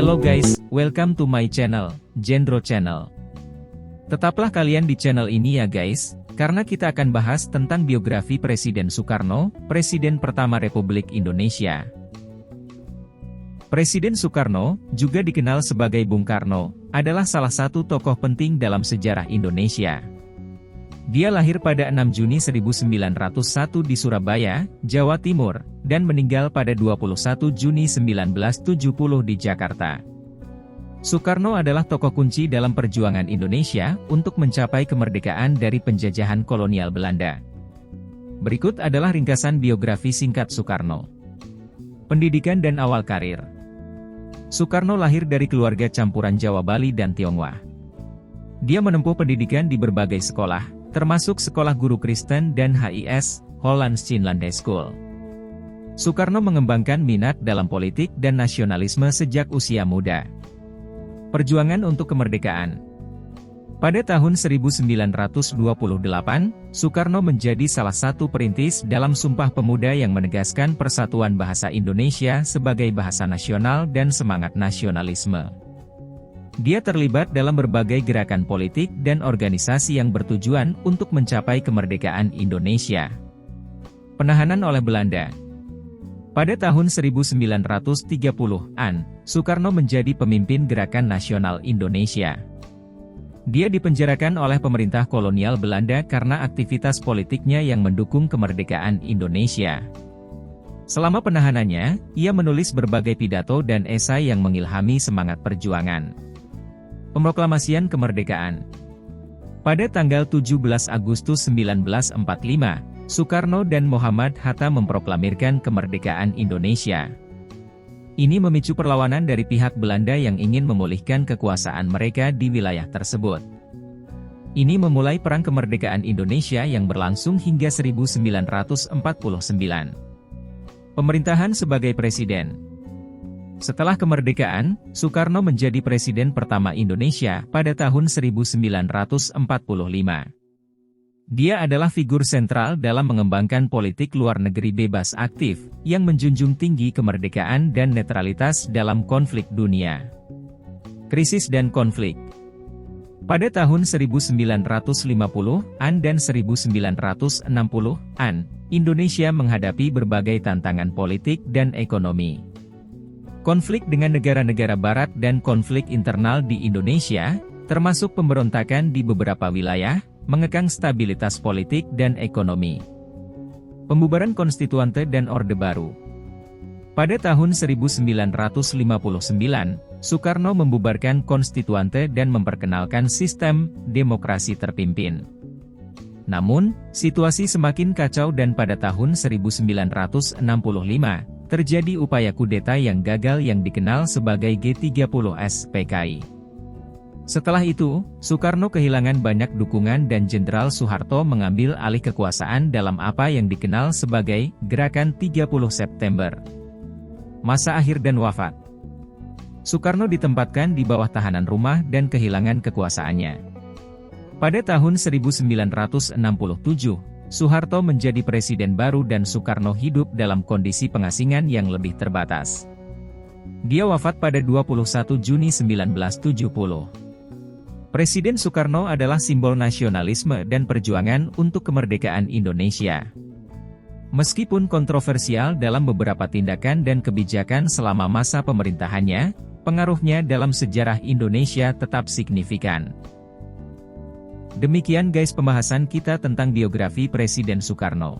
Halo guys, welcome to my channel, Jendro Channel. Tetaplah kalian di channel ini ya guys, karena kita akan bahas tentang biografi Presiden Soekarno, Presiden pertama Republik Indonesia. Presiden Soekarno, juga dikenal sebagai Bung Karno, adalah salah satu tokoh penting dalam sejarah Indonesia. Dia lahir pada 6 Juni 1901 di Surabaya, Jawa Timur, dan meninggal pada 21 Juni 1970 di Jakarta. Soekarno adalah tokoh kunci dalam perjuangan Indonesia untuk mencapai kemerdekaan dari penjajahan kolonial Belanda. Berikut adalah ringkasan biografi singkat Soekarno. Pendidikan dan awal karir. Soekarno lahir dari keluarga campuran Jawa, Bali, dan Tionghoa. Dia menempuh pendidikan di berbagai sekolah, termasuk Sekolah Guru Kristen dan HIS, Hollands Chinland School. Soekarno mengembangkan minat dalam politik dan nasionalisme sejak usia muda. Perjuangan untuk kemerdekaan. Pada tahun 1928, Soekarno menjadi salah satu perintis dalam Sumpah Pemuda yang menegaskan persatuan bahasa Indonesia sebagai bahasa nasional dan semangat nasionalisme. Dia terlibat dalam berbagai gerakan politik dan organisasi yang bertujuan untuk mencapai kemerdekaan Indonesia. Penahanan oleh Belanda. Pada tahun 1930-an, Soekarno menjadi pemimpin Gerakan Nasional Indonesia. Dia dipenjarakan oleh pemerintah kolonial Belanda karena aktivitas politiknya yang mendukung kemerdekaan Indonesia. Selama penahanannya, ia menulis berbagai pidato dan esai yang mengilhami semangat perjuangan. Pemroklamasian kemerdekaan. Pada tanggal 17 Agustus 1945, Soekarno dan Muhammad Hatta memproklamirkan kemerdekaan Indonesia. Ini memicu perlawanan dari pihak Belanda yang ingin memulihkan kekuasaan mereka di wilayah tersebut. Ini memulai Perang Kemerdekaan Indonesia yang berlangsung hingga 1949. Pemerintahan sebagai Presiden. Setelah kemerdekaan, Soekarno menjadi presiden pertama Indonesia pada tahun 1945. Dia adalah figur sentral dalam mengembangkan politik luar negeri bebas aktif, yang menjunjung tinggi kemerdekaan dan netralitas dalam konflik dunia. Krisis dan konflik. Pada tahun 1950-an dan 1960-an, Indonesia menghadapi berbagai tantangan politik dan ekonomi. Konflik dengan negara-negara barat dan konflik internal di Indonesia, termasuk pemberontakan di beberapa wilayah, mengekang stabilitas politik dan ekonomi. Pembubaran Konstituante dan Orde Baru. Pada tahun 1959, Soekarno membubarkan Konstituante dan memperkenalkan sistem demokrasi terpimpin. Namun, situasi semakin kacau dan pada tahun 1965, terjadi upaya kudeta yang gagal yang dikenal sebagai G30S PKI. Setelah itu, Soekarno kehilangan banyak dukungan dan Jenderal Soeharto mengambil alih kekuasaan dalam apa yang dikenal sebagai Gerakan 30 September. Masa akhir dan wafat. Soekarno ditempatkan di bawah tahanan rumah dan kehilangan kekuasaannya. Pada tahun 1967, Soeharto menjadi presiden baru dan Soekarno hidup dalam kondisi pengasingan yang lebih terbatas. Dia wafat pada 21 Juni 1970. Presiden Soekarno adalah simbol nasionalisme dan perjuangan untuk kemerdekaan Indonesia. Meskipun kontroversial dalam beberapa tindakan dan kebijakan selama masa pemerintahannya, pengaruhnya dalam sejarah Indonesia tetap signifikan. Demikian guys pembahasan kita tentang biografi Presiden Soekarno.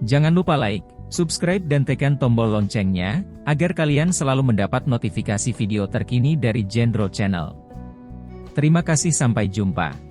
Jangan lupa like, subscribe dan tekan tombol loncengnya, agar kalian selalu mendapat notifikasi video terkini dari Jendro Channel. Terima kasih, sampai jumpa.